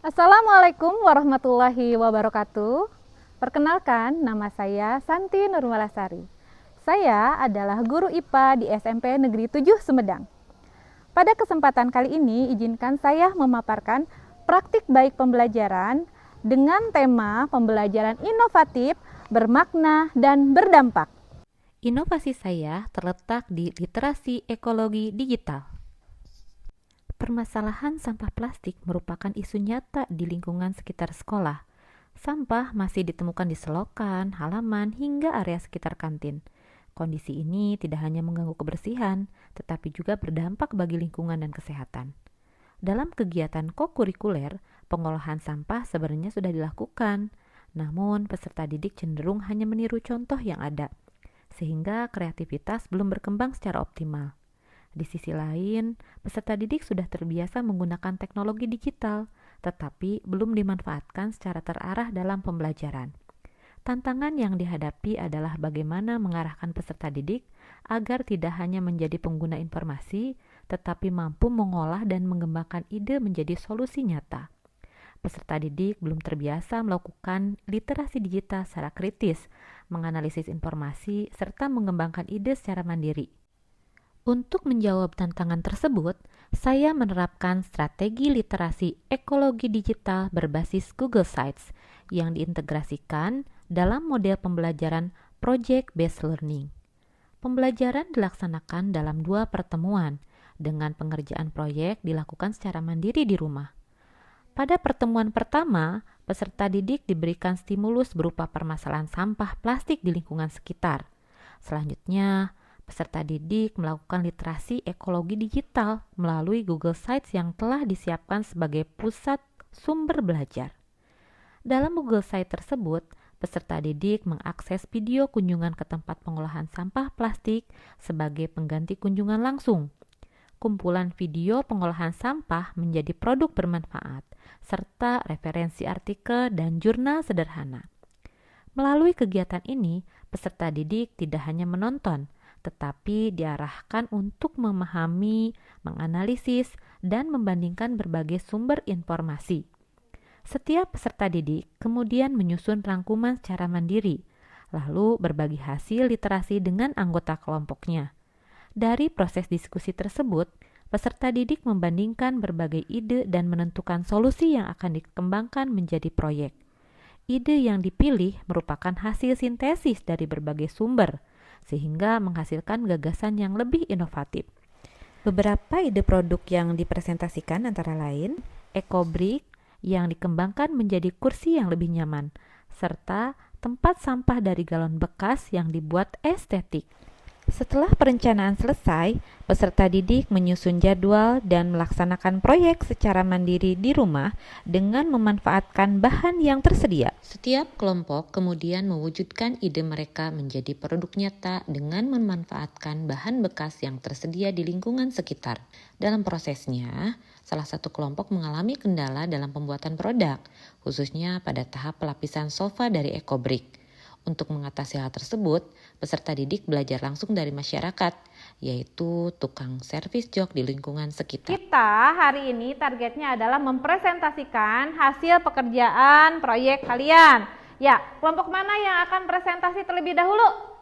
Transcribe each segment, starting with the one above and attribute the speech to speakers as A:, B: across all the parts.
A: Assalamualaikum warahmatullahi wabarakatuh. Perkenalkan, nama saya Santi Nurmalasari. Saya adalah guru IPA di SMP Negeri 7 Sumedang. Pada kesempatan kali ini, izinkan saya memaparkan praktik baik pembelajaran dengan tema pembelajaran inovatif, bermakna, dan berdampak.
B: Inovasi saya terletak di literasi ekologi digital. Permasalahan sampah plastik merupakan isu nyata di lingkungan sekitar sekolah. Sampah masih ditemukan di selokan, halaman, hingga area sekitar kantin. Kondisi ini tidak hanya mengganggu kebersihan, tetapi juga berdampak bagi lingkungan dan kesehatan. Dalam kegiatan kokurikuler, pengolahan sampah sebenarnya sudah dilakukan, namun peserta didik cenderung hanya meniru contoh yang ada, sehingga kreativitas belum berkembang secara optimal. Di sisi lain, peserta didik sudah terbiasa menggunakan teknologi digital, tetapi belum dimanfaatkan secara terarah dalam pembelajaran. Tantangan yang dihadapi adalah bagaimana mengarahkan peserta didik agar tidak hanya menjadi pengguna informasi, tetapi mampu mengolah dan mengembangkan ide menjadi solusi nyata. Peserta didik belum terbiasa melakukan literasi digital secara kritis, menganalisis informasi, serta mengembangkan ide secara mandiri. Untuk menjawab tantangan tersebut, saya menerapkan strategi literasi ekologi digital berbasis Google Sites yang diintegrasikan dalam model pembelajaran Project-Based Learning. Pembelajaran dilaksanakan dalam 2 pertemuan, dengan pengerjaan proyek dilakukan secara mandiri di rumah. Pada pertemuan pertama, peserta didik diberikan stimulus berupa permasalahan sampah plastik di lingkungan sekitar. Selanjutnya, peserta didik melakukan literasi ekologi digital melalui Google Sites yang telah disiapkan sebagai pusat sumber belajar. Dalam Google Sites tersebut, peserta didik mengakses video kunjungan ke tempat pengolahan sampah plastik sebagai pengganti kunjungan langsung. Kumpulan video pengolahan sampah menjadi produk bermanfaat, serta referensi artikel dan jurnal sederhana. Melalui kegiatan ini, peserta didik tidak hanya menonton, tetapi diarahkan untuk memahami, menganalisis, dan membandingkan berbagai sumber informasi. Setiap peserta didik kemudian menyusun rangkuman secara mandiri, lalu berbagi hasil literasi dengan anggota kelompoknya. Dari proses diskusi tersebut, peserta didik membandingkan berbagai ide dan menentukan solusi yang akan dikembangkan menjadi proyek. Ide yang dipilih merupakan hasil sintesis dari berbagai sumber, sehingga menghasilkan gagasan yang lebih inovatif. Beberapa ide produk yang dipresentasikan antara lain EcoBrick yang dikembangkan menjadi kursi yang lebih nyaman, serta tempat sampah dari galon bekas yang dibuat estetik. Setelah perencanaan selesai, peserta didik menyusun jadwal dan melaksanakan proyek secara mandiri di rumah dengan memanfaatkan bahan yang tersedia. Setiap kelompok kemudian mewujudkan ide mereka menjadi produk nyata dengan memanfaatkan bahan bekas yang tersedia di lingkungan sekitar. Dalam prosesnya, salah satu kelompok mengalami kendala dalam pembuatan produk, khususnya pada tahap pelapisan sofa dari EcoBrick. Untuk mengatasi hal tersebut, peserta didik belajar langsung dari masyarakat, yaitu tukang servis jok di lingkungan sekitar.
A: Kita hari ini targetnya adalah mempresentasikan hasil pekerjaan proyek kalian. Ya, kelompok mana yang akan presentasi terlebih dahulu?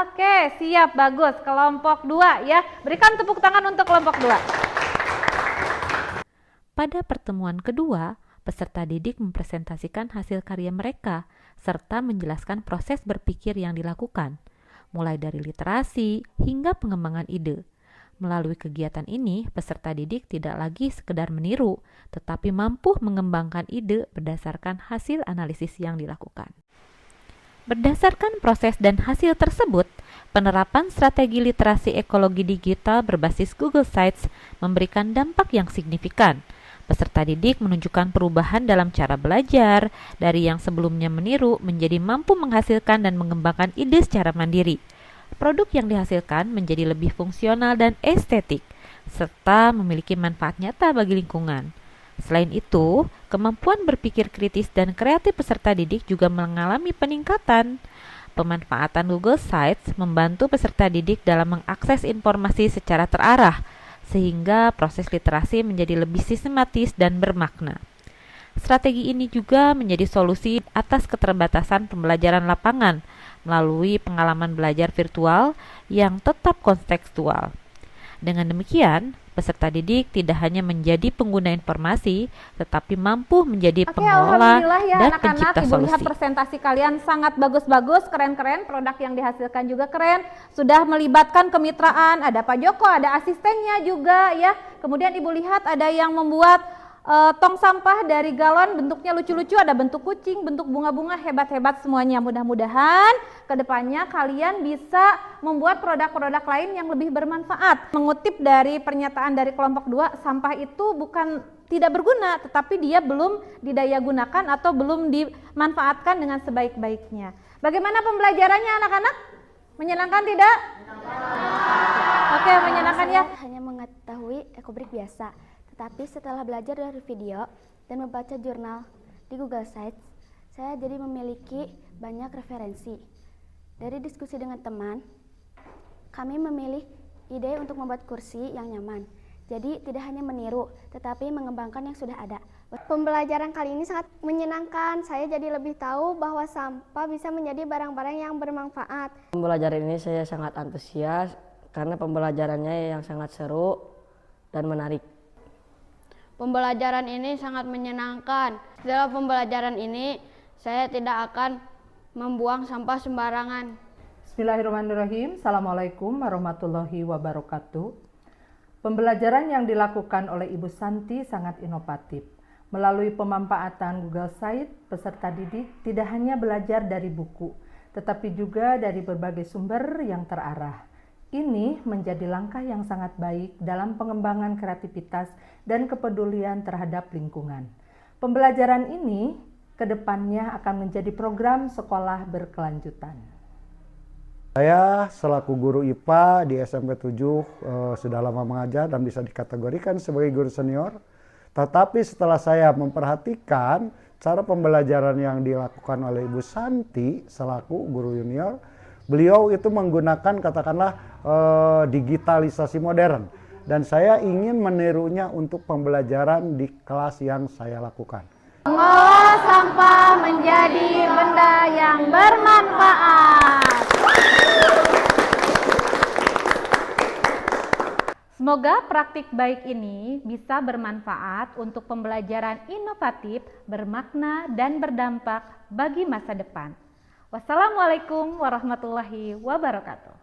A: Oke, siap, bagus. Kelompok 2 ya. Berikan tepuk tangan untuk kelompok 2.
B: Pada pertemuan kedua, peserta didik mempresentasikan hasil karya mereka serta menjelaskan proses berpikir yang dilakukan, mulai dari literasi hingga pengembangan ide. Melalui kegiatan ini, peserta didik tidak lagi sekedar meniru, tetapi mampu mengembangkan ide berdasarkan hasil analisis yang dilakukan. Berdasarkan proses dan hasil tersebut, penerapan strategi literasi ekologi digital berbasis Google Sites memberikan dampak yang signifikan. Peserta didik menunjukkan perubahan dalam cara belajar, dari yang sebelumnya meniru menjadi mampu menghasilkan dan mengembangkan ide secara mandiri. Produk yang dihasilkan menjadi lebih fungsional dan estetik, serta memiliki manfaat nyata bagi lingkungan. Selain itu, kemampuan berpikir kritis dan kreatif peserta didik juga mengalami peningkatan. Pemanfaatan Google Sites membantu peserta didik dalam mengakses informasi secara terarah, sehingga proses literasi menjadi lebih sistematis dan bermakna. Strategi ini juga menjadi solusi atas keterbatasan pembelajaran lapangan melalui pengalaman belajar virtual yang tetap kontekstual. Dengan demikian, peserta didik tidak hanya menjadi pengguna informasi, tetapi mampu menjadi pengelola
A: Alhamdulillah ya
B: dan
A: anak-anak,
B: pencipta
A: Ibu lihat
B: solusi.
A: presentasi kalian sangat bagus-bagus, keren-keren, produk yang dihasilkan juga keren, sudah melibatkan kemitraan, ada Pak Joko, ada asistennya juga ya. Kemudian Ibu lihat ada yang membuat tong sampah dari galon, bentuknya lucu-lucu, ada bentuk kucing, bentuk bunga-bunga, hebat-hebat semuanya. Mudah-mudahan kedepannya kalian bisa membuat produk-produk lain yang lebih bermanfaat. Mengutip dari pernyataan dari kelompok 2, sampah itu bukan tidak berguna, tetapi dia belum didaya gunakan atau belum dimanfaatkan dengan sebaik-baiknya. Bagaimana pembelajarannya anak-anak? Menyenangkan tidak? Oke, menyenangkan ya.
C: Saya hanya mengetahui ekobrik biasa, tetapi setelah belajar dari video dan membaca jurnal di Google Sites, saya jadi memiliki banyak referensi. Dari diskusi dengan teman, kami memilih ide untuk membuat kursi yang nyaman. Jadi tidak hanya meniru, tetapi mengembangkan yang sudah ada.
D: Pembelajaran kali ini sangat menyenangkan. Saya jadi lebih tahu bahwa sampah bisa menjadi barang-barang yang bermanfaat.
E: Pembelajaran ini saya sangat antusias karena pembelajarannya yang sangat seru dan menarik.
F: Pembelajaran ini sangat menyenangkan. Setelah pembelajaran ini, saya tidak akan membuang sampah sembarangan.
G: Bismillahirrahmanirrahim. Assalamualaikum warahmatullahi wabarakatuh. Pembelajaran yang dilakukan oleh Ibu Santi sangat inovatif. Melalui pemanfaatan Google Sites, peserta didik tidak hanya belajar dari buku, tetapi juga dari berbagai sumber yang terarah. Ini menjadi langkah yang sangat baik dalam pengembangan kreativitas dan kepedulian terhadap lingkungan. Pembelajaran ini ke depannya akan menjadi program sekolah berkelanjutan.
H: Saya selaku guru IPA di SMP 7 sudah lama mengajar dan bisa dikategorikan sebagai guru senior. Tetapi setelah saya memperhatikan cara pembelajaran yang dilakukan oleh Ibu Santi selaku guru junior, beliau itu menggunakan katakanlah digitalisasi modern. Dan saya ingin menirunya untuk pembelajaran di kelas yang saya lakukan.
A: Mengolah sampah menjadi benda yang bermanfaat. Semoga praktik baik ini bisa bermanfaat untuk pembelajaran inovatif, bermakna, dan berdampak bagi masa depan. Wassalamualaikum warahmatullahi wabarakatuh.